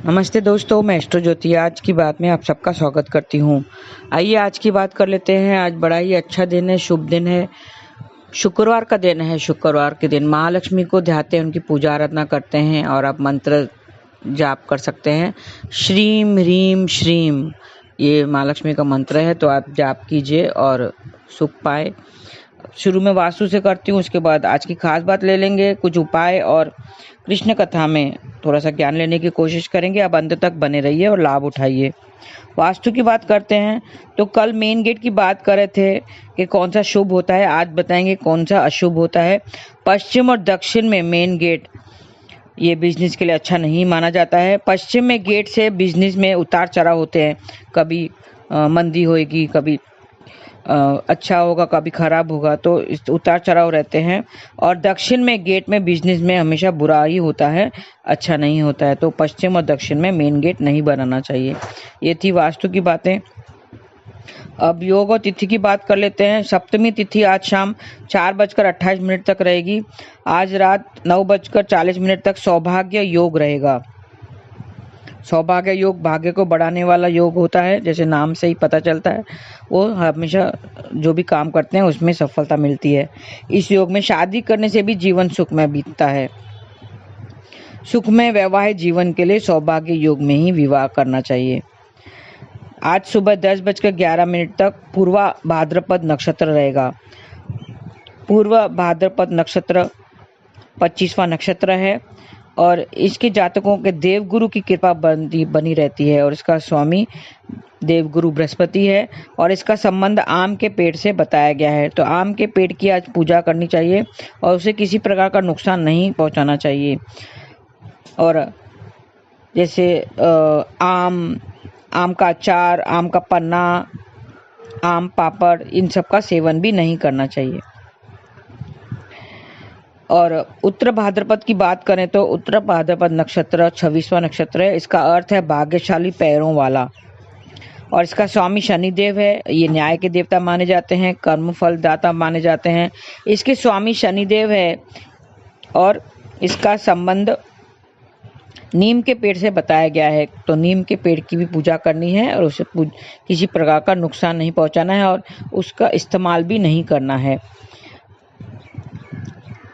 नमस्ते दोस्तों, मैं एस्ट्रो ज्योति आज की बात में आप सबका स्वागत करती हूँ। आइए आज की बात कर लेते हैं। आज बड़ा ही अच्छा दिन है, शुभ दिन है, शुक्रवार का दिन है। शुक्रवार के दिन महालक्ष्मी को ध्याते हैं, उनकी पूजा आराधना करते हैं और आप मंत्र जाप कर सकते हैं। श्रीम ह्रीम श्रीम, ये महालक्ष्मी का मंत्र है, तो आप जाप कीजिए और सुख पाए। शुरू में वास्तु से करती हूँ, उसके बाद आज की खास बात ले लेंगे, कुछ उपाय और कृष्ण कथा में थोड़ा सा ज्ञान लेने की कोशिश करेंगे। आप अंत तक बने रहिए और लाभ उठाइए। वास्तु की बात करते हैं तो कल मेन गेट की बात कर रहे थे कि कौन सा शुभ होता है, आज बताएंगे कौन सा अशुभ होता है। पश्चिम और दक्षिण में मेन गेट ये बिजनेस के लिए अच्छा नहीं माना जाता है। पश्चिम में गेट से बिजनेस में उतार चढ़ाव होते हैं, कभी मंदी होएगी, कभी अच्छा होगा, कभी खराब होगा, तो इस उतार चढ़ाव रहते हैं। और दक्षिण में गेट में बिजनेस में हमेशा बुरा ही होता है, अच्छा नहीं होता है। तो पश्चिम और दक्षिण में मेन गेट नहीं बनाना चाहिए। ये थी वास्तु की बातें। अब योग और तिथि की बात कर लेते हैं। सप्तमी तिथि आज शाम 4:28 तक रहेगी। आज रात 9:40 तक सौभाग्य योग रहेगा। सौभाग्य योग भाग्य को बढ़ाने वाला योग होता है, जैसे नाम से ही पता चलता है। वो हमेशा जो भी काम करते हैं उसमें सफलता मिलती है। इस योग में शादी करने से भी जीवन सुखमय बीतता है। सुखमय वैवाहिक जीवन के लिए सौभाग्य योग में ही विवाह करना चाहिए। आज सुबह 10:11 तक पूर्वा भाद्रपद नक्षत्र रहेगा। पूर्व भाद्रपद नक्षत्र 25वां नक्षत्र है और इसके जातकों के देवगुरु की कृपा बनी रहती है और इसका स्वामी देवगुरु बृहस्पति है और इसका संबंध आम के पेड़ से बताया गया है। तो आम के पेड़ की आज पूजा करनी चाहिए और उसे किसी प्रकार का नुकसान नहीं पहुंचाना चाहिए। और जैसे आम का अचार, आम का पन्ना, आम पापड़, इन सब का सेवन भी नहीं करना चाहिए। और उत्तर भाद्रपद की बात करें तो उत्तर भाद्रपद नक्षत्र 26वां नक्षत्र है। इसका अर्थ है भाग्यशाली पैरों वाला और इसका स्वामी शनिदेव है। ये न्याय के देवता माने जाते हैं, कर्म फल दाता माने जाते हैं। इसके स्वामी शनिदेव है और इसका संबंध नीम के पेड़ से बताया गया है। तो नीम के पेड़ की भी पूजा करनी है और उसे किसी प्रकार का नुकसान नहीं पहुंचाना है और उसका इस्तेमाल भी नहीं करना है।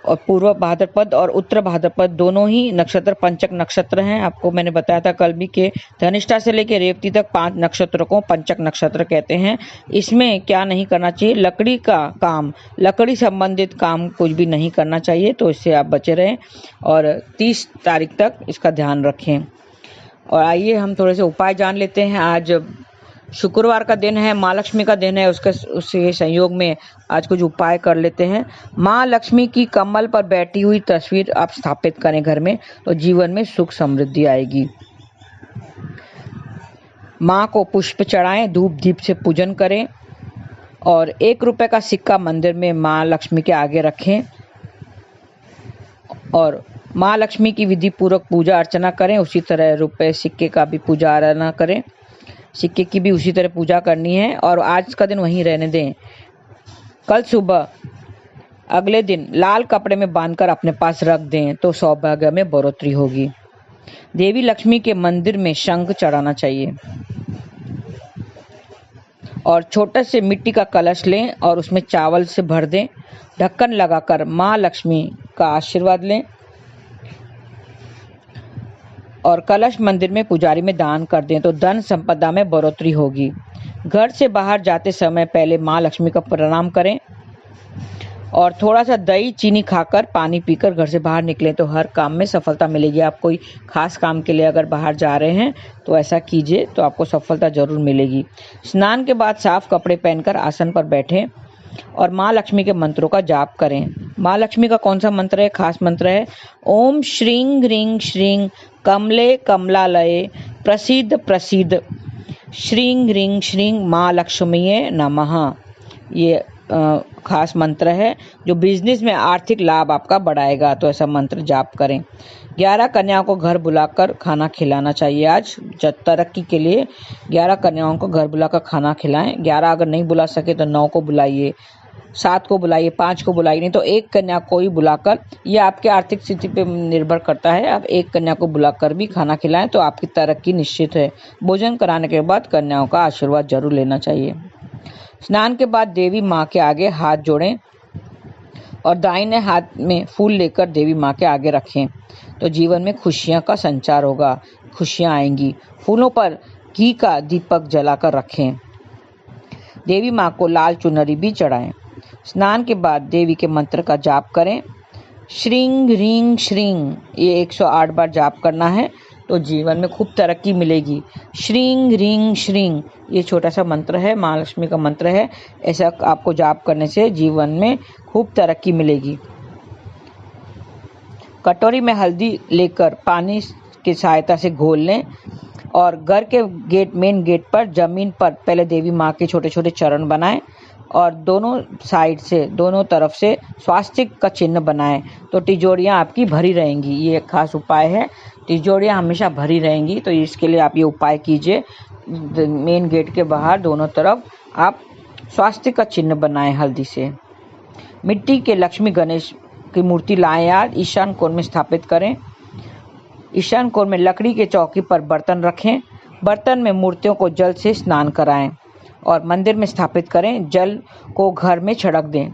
और पूर्व भाद्रपद और उत्तर भाद्रपद दोनों ही नक्षत्र पंचक नक्षत्र हैं। आपको मैंने बताया था कल भी कि धनिष्ठा से लेकर रेवती तक 5 नक्षत्रों को पंचक नक्षत्र कहते हैं। इसमें क्या नहीं करना चाहिए, लकड़ी का काम, लकड़ी संबंधित काम कुछ भी नहीं करना चाहिए, तो इससे आप बचे रहें और 30 तारीख तक इसका ध्यान रखें। और आइए हम थोड़े से उपाय जान लेते हैं। आज शुक्रवार का दिन है, माँ लक्ष्मी का दिन है, उसके संयोग में आज कुछ उपाय कर लेते हैं। माँ लक्ष्मी की कमल पर बैठी हुई तस्वीर आप स्थापित करें घर में, तो जीवन में सुख समृद्धि आएगी। माँ को पुष्प चढ़ाएं, धूप दीप से पूजन करें और 1 रुपए का सिक्का मंदिर में माँ लक्ष्मी के आगे रखें और माँ लक्ष्मी की विधि पूर्वक पूजा अर्चना करें। उसी तरह रुपए सिक्के का भी पूजा अर्चना करें, सिक्के की भी उसी तरह पूजा करनी है और आज का दिन वहीं रहने दें। कल सुबह अगले दिन लाल कपड़े में बांधकर अपने पास रख दें, तो सौभाग्य में बढ़ोतरी होगी। देवी लक्ष्मी के मंदिर में शंख चढ़ाना चाहिए और छोटे से मिट्टी का कलश लें और उसमें चावल से भर दें। ढक्कन लगाकर माँ लक्ष्मी का आशीर्वाद लें और कलश मंदिर में पुजारी में दान कर दें, तो धन संपदा में बढ़ोतरी होगी। घर से बाहर जाते समय पहले माँ लक्ष्मी का प्रणाम करें और थोड़ा सा दही चीनी खाकर पानी पीकर घर से बाहर निकलें, तो हर काम में सफलता मिलेगी। आप कोई खास काम के लिए अगर बाहर जा रहे हैं तो ऐसा कीजिए, तो आपको सफलता जरूर मिलेगी। स्नान के बाद साफ कपड़े पहनकर आसन पर बैठें और माँ लक्ष्मी के मंत्रों का जाप करें। माँ लक्ष्मी का कौन सा मंत्र है, खास मंत्र है, ओम श्रीं ह्रीं श्रीं कमले कमलालये प्रसीद प्रसीद श्रीं ह्रीं श्रीं माँ लक्ष्मीये नमः। ये खास मंत्र है जो बिजनेस में आर्थिक लाभ आपका बढ़ाएगा, तो ऐसा मंत्र जाप करें। 11 कन्याओं को घर बुलाकर खाना खिलाना चाहिए। आज तरक्की के लिए 11 कन्याओं को घर बुलाकर खाना खिलाएं। 11 अगर नहीं बुला सके तो 9 को बुलाइए। 7 को बुलाइए, 5 को बुलाइए, नहीं तो एक कन्या को ही बुलाकर, यह आपके आर्थिक स्थिति पे निर्भर करता है। आप एक कन्या को बुलाकर भी खाना खिलाएं तो आपकी तरक्की निश्चित है। भोजन कराने के बाद कन्याओं का आशीर्वाद जरूर लेना चाहिए। स्नान के बाद देवी माँ के आगे हाथ जोड़ें और दाहिने हाथ में फूल लेकर देवी माँ के आगे रखें तो जीवन में खुशियाँ का संचार होगा, खुशियाँ आएंगी। फूलों पर घी का दीपक जलाकर रखें। देवी माँ को लाल चुनरी भी चढ़ाएं। स्नान के बाद देवी के मंत्र का जाप करें। श्रीं ह्रीं श्रीं, ये 108 बार जाप करना है तो जीवन में खूब तरक्की मिलेगी। श्रीं ह्रीं श्रीं, ये छोटा सा मंत्र है, महालक्ष्मी का मंत्र है। ऐसा आपको जाप करने से जीवन में खूब तरक्की मिलेगी। कटोरी में हल्दी लेकर पानी की सहायता से घोल लें और घर के मेन गेट पर जमीन पर पहले देवी माँ के छोटे छोटे चरण बनाएं और दोनों साइड से, दोनों तरफ से स्वास्तिक का चिन्ह बनाएं तो तिजोरियाँ आपकी भरी रहेंगी। ये एक खास उपाय है, तिजोरियाँ हमेशा भरी रहेंगी, तो इसके लिए आप ये उपाय कीजिए। मेन गेट के बाहर दोनों तरफ आप स्वास्तिक का चिन्ह बनाएं हल्दी से। मिट्टी के लक्ष्मी गणेश की मूर्ति लाएं, आज ईशान कोण में स्थापित करें। ईशान कोण में लकड़ी के चौकी पर बर्तन रखें। बर्तन में मूर्तियों को जल से स्नान कराएं और मंदिर में स्थापित करें। जल को घर में छिड़क दें।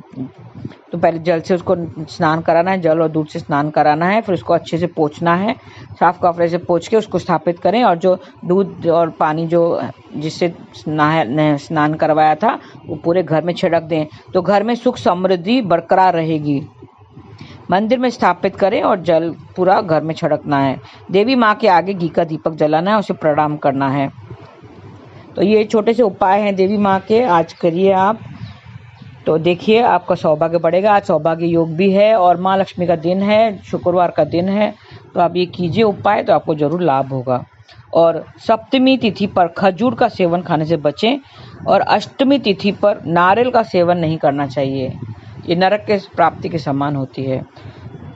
तो पहले जल से उसको स्नान कराना है, जल और दूध से स्नान कराना है, फिर उसको अच्छे से पोंछना है। साफ कपड़े से पोंछ के उसको स्थापित करें और जो दूध और पानी जो जिससे स्नान करवाया था वो पूरे घर में छिड़क दें तो घर में सुख समृद्धि बरकरार रहेगी। मंदिर में स्थापित करें और जल पूरा घर में छिड़कना है। देवी माँ के आगे घी का दीपक जलाना है, उसे प्रणाम करना है। तो ये छोटे से उपाय हैं देवी माँ के, आज करिए आप, तो देखिए आपका सौभाग्य बढ़ेगा। आज सौभाग्य योग भी है और माँ लक्ष्मी का दिन है, शुक्रवार का दिन है, तो आप ये कीजिए उपाय, तो आपको जरूर लाभ होगा। और सप्तमी तिथि पर खजूर का सेवन खाने से बचें और अष्टमी तिथि पर नारियल का सेवन नहीं करना चाहिए, ये नरक के प्राप्ति के समान होती है।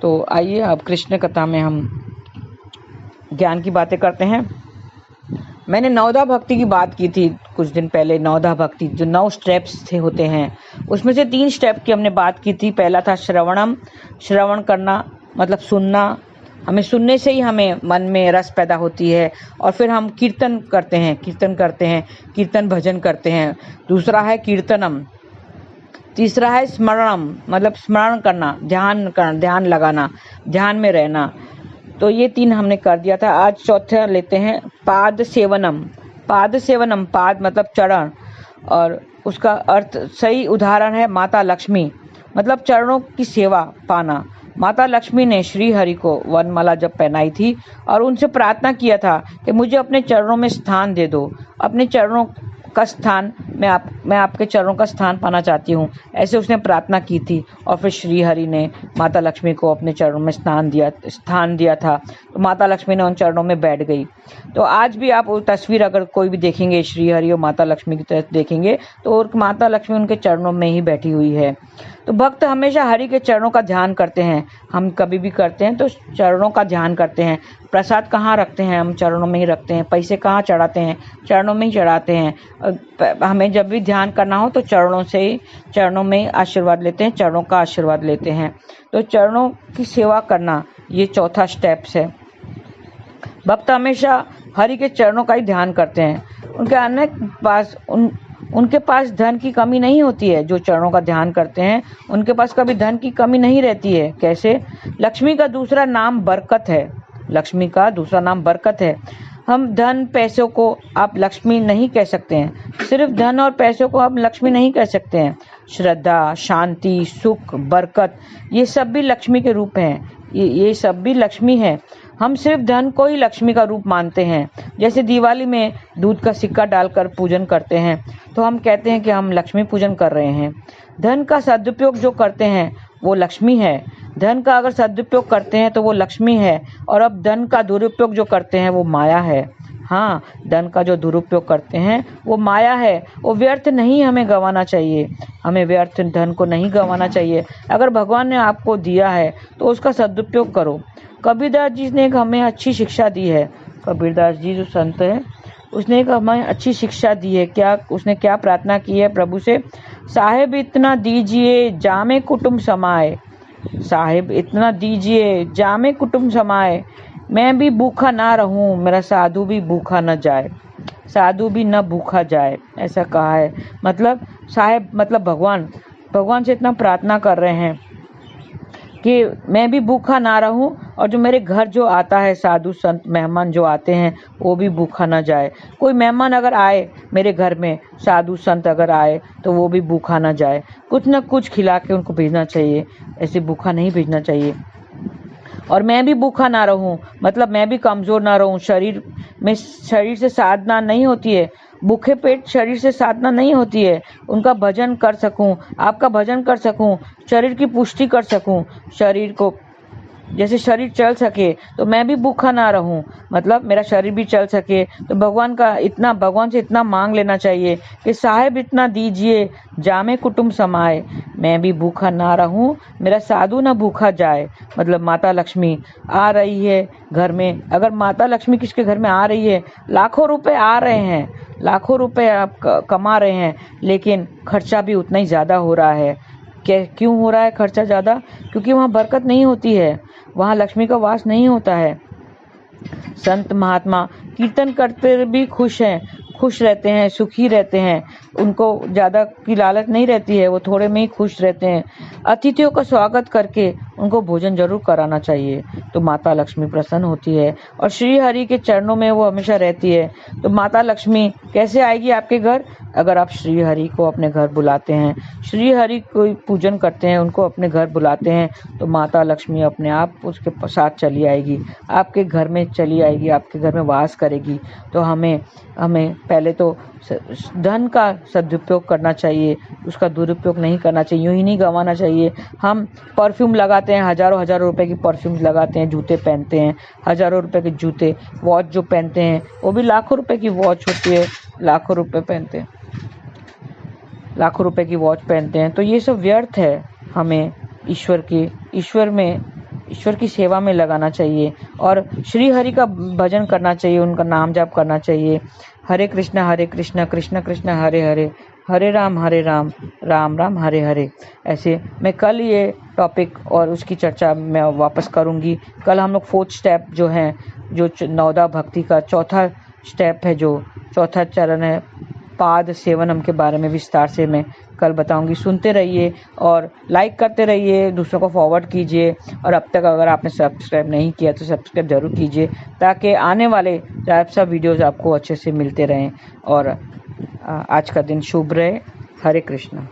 तो आइए अब कृष्ण कथा में हम ज्ञान की बातें करते हैं। मैंने नवदा भक्ति की बात की थी कुछ दिन पहले। नवदा भक्ति जो 9 स्टेप्स थे होते हैं, उसमें से 3 स्टेप की हमने बात की थी। पहला था श्रवणम, श्रवण करना मतलब सुनना, हमें सुनने से ही हमें मन में रस पैदा होती है और फिर हम कीर्तन करते हैं, कीर्तन भजन करते हैं। दूसरा है कीर्तनम। तीसरा है स्मरणम, मतलब स्मरण करना, ध्यान लगाना, ध्यान में रहना। तो ये 3 हमने कर दिया था। आज चौथा लेते हैं पाद सेवनम। पाद सेवनम, पाद मतलब चरण, और उसका अर्थ सही उदाहरण है माता लक्ष्मी, मतलब चरणों की सेवा पाना। माता लक्ष्मी ने श्री हरि को वनमाला जब पहनाई थी और उनसे प्रार्थना किया था कि मुझे अपने चरणों में स्थान दे दो, अपने चरणों का स्थान, मैं आपके चरणों का स्थान पाना चाहती हूँ, ऐसे उसने प्रार्थना की थी। और फिर श्री हरि ने माता लक्ष्मी को अपने चरणों में स्थान दिया था, तो माता लक्ष्मी ने उन चरणों में बैठ गई। तो आज भी आप वो तस्वीर अगर कोई भी देखेंगे श्री हरि और माता लक्ष्मी की तरफ देखेंगे तो माता लक्ष्मी उनके चरणों में ही बैठी हुई है। तो भक्त हमेशा हरि के चरणों का ध्यान करते हैं, हम कभी भी करते हैं तो चरणों का ध्यान करते हैं। प्रसाद कहाँ रखते हैं, हम चरणों में ही रखते हैं। पैसे कहाँ चढ़ाते हैं, चरणों में ही चढ़ाते हैं। हमें जब भी ध्यान करना हो तो चरणों में आशीर्वाद लेते हैं, चरणों का आशीर्वाद लेते हैं। तो चरणों की सेवा करना ये चौथा स्टेप्स है। भक्त हमेशा हरि के चरणों का ही ध्यान करते हैं। उनके पास धन की कमी नहीं होती है। जो चरणों का ध्यान करते हैं उनके पास कभी धन की कमी नहीं रहती है। कैसे? लक्ष्मी का दूसरा नाम बरकत है। लक्ष्मी का दूसरा नाम बरकत है। हम धन पैसों को आप लक्ष्मी नहीं कह सकते हैं, सिर्फ धन और पैसों को आप लक्ष्मी नहीं कह सकते हैं। श्रद्धा, शांति, सुख, बरकत, ये सब भी लक्ष्मी के रूप हैं। ये सब भी लक्ष्मी है। हम सिर्फ धन को ही लक्ष्मी का रूप मानते हैं। जैसे दिवाली में दूध का सिक्का डालकर पूजन करते हैं तो हम कहते हैं कि हम लक्ष्मी पूजन कर रहे हैं। धन का सदुपयोग जो करते हैं वो लक्ष्मी है। धन का अगर सदुपयोग करते हैं तो वो लक्ष्मी है, और अब धन का दुरुपयोग जो करते हैं वो माया है। हाँ, धन का जो दुरुपयोग करते हैं वो माया है। वो व्यर्थ नहीं हमें गंवाना चाहिए, हमें व्यर्थ धन को नहीं गंवाना चाहिए। अगर भगवान ने आपको दिया है तो उसका सदुपयोग करो। कबीरदास जी ने हमें अच्छी शिक्षा दी है। कबीरदास जी जो संत हैं उसने एक हमें अच्छी शिक्षा दी है। क्या उसने क्या प्रार्थना की है प्रभु से? साहेब इतना दीजिए जामे कुटुंब समाए, साहेब इतना दीजिए जामे कुटुंब समाए, मैं भी भूखा ना रहूं, मेरा साधु भी भूखा न जाए, साधु भी न भूखा जाए, ऐसा कहा है। मतलब साहेब मतलब भगवान, भगवान से इतना प्रार्थना कर रहे हैं कि मैं भी भूखा ना रहूं और जो मेरे घर जो आता है साधु संत मेहमान जो आते हैं वो भी भूखा ना जाए। कोई मेहमान अगर आए मेरे घर में, साधु संत अगर आए तो वो भी भूखा ना जाए, कुछ ना कुछ खिला के उनको भेजना चाहिए, ऐसे भूखा नहीं भेजना चाहिए। और मैं भी भूखा ना रहूं मतलब मैं भी कमज़ोर ना रहूं, शरीर से साधना नहीं होती है, भूखे पेट शरीर से साधना नहीं होती है। उनका भजन कर सकूं, आपका भजन कर सकूं, शरीर की पुष्टि कर सकूं, शरीर को जैसे शरीर चल सके तो मैं भी भूखा ना रहूं, मतलब मेरा शरीर भी चल सके। तो भगवान से इतना मांग लेना चाहिए कि साहेब इतना दीजिए जामे कुटुंब समाए, मैं भी भूखा ना रहूं, मेरा साधु ना भूखा जाए। मतलब माता लक्ष्मी आ रही है घर में, अगर माता लक्ष्मी किसके घर में आ रही है, लाखों रुपए आ रहे हैं, लाखों रुपए आप कमा रहे हैं, लेकिन खर्चा भी उतना ही ज़्यादा हो रहा है। क्यों हो रहा है खर्चा ज़्यादा? क्योंकि वहाँ बरकत नहीं होती है, वहाँ लक्ष्मी का वास नहीं होता है। संत महात्मा कीर्तन करते भी खुश रहते हैं, सुखी रहते हैं, उनको ज़्यादा की लालच नहीं रहती है, वो थोड़े में ही खुश रहते हैं। अतिथियों का स्वागत करके उनको भोजन जरूर कराना चाहिए, तो माता लक्ष्मी प्रसन्न होती है और श्री हरि के चरणों में वो हमेशा रहती है। तो माता लक्ष्मी कैसे आएगी आपके घर? अगर आप श्री हरि को अपने घर बुलाते हैं, श्री हरि को पूजन करते हैं, उनको अपने घर बुलाते हैं, तो माता लक्ष्मी अपने आप उसके साथ चली आएगी, आपके घर में चली आएगी, आपके घर में वास करेगी। तो हमें पहले तो धन का सदुपयोग करना चाहिए, उसका दुरुपयोग नहीं करना चाहिए, यूं ही नहीं गंवाना चाहिए। हम परफ्यूम लगाते हैं, हज़ारों रुपए की परफ्यूम लगाते हैं, जूते पहनते हैं, हज़ारों रुपए के जूते, वॉच जो पहनते हैं वो भी लाखों रुपए की वॉच होती है, लाखों रुपए की वॉच पहनते हैं। तो ये सब व्यर्थ है, हमें ईश्वर की सेवा में लगाना चाहिए और श्री हरि का भजन करना चाहिए, उनका नाम जाप करना चाहिए। हरे कृष्णा कृष्ण कृष्ण हरे हरे, हरे राम राम राम हरे हरे। ऐसे मैं कल ये टॉपिक और उसकी चर्चा मैं वापस करूँगी। कल हम लोग 4th स्टेप जो है, जो नवदा भक्ति का चौथा स्टेप है, जो चौथा चरण है, पाद सेवनम के बारे में विस्तार से मैं कल बताऊंगी। सुनते रहिए और लाइक करते रहिए, दूसरों को फॉरवर्ड कीजिए, और अब तक अगर आपने सब्सक्राइब नहीं किया तो सब्सक्राइब जरूर कीजिए, ताकि आने वाले सब वीडियोस आपको अच्छे से मिलते रहें। और आज का दिन शुभ रहे। हरे कृष्णा।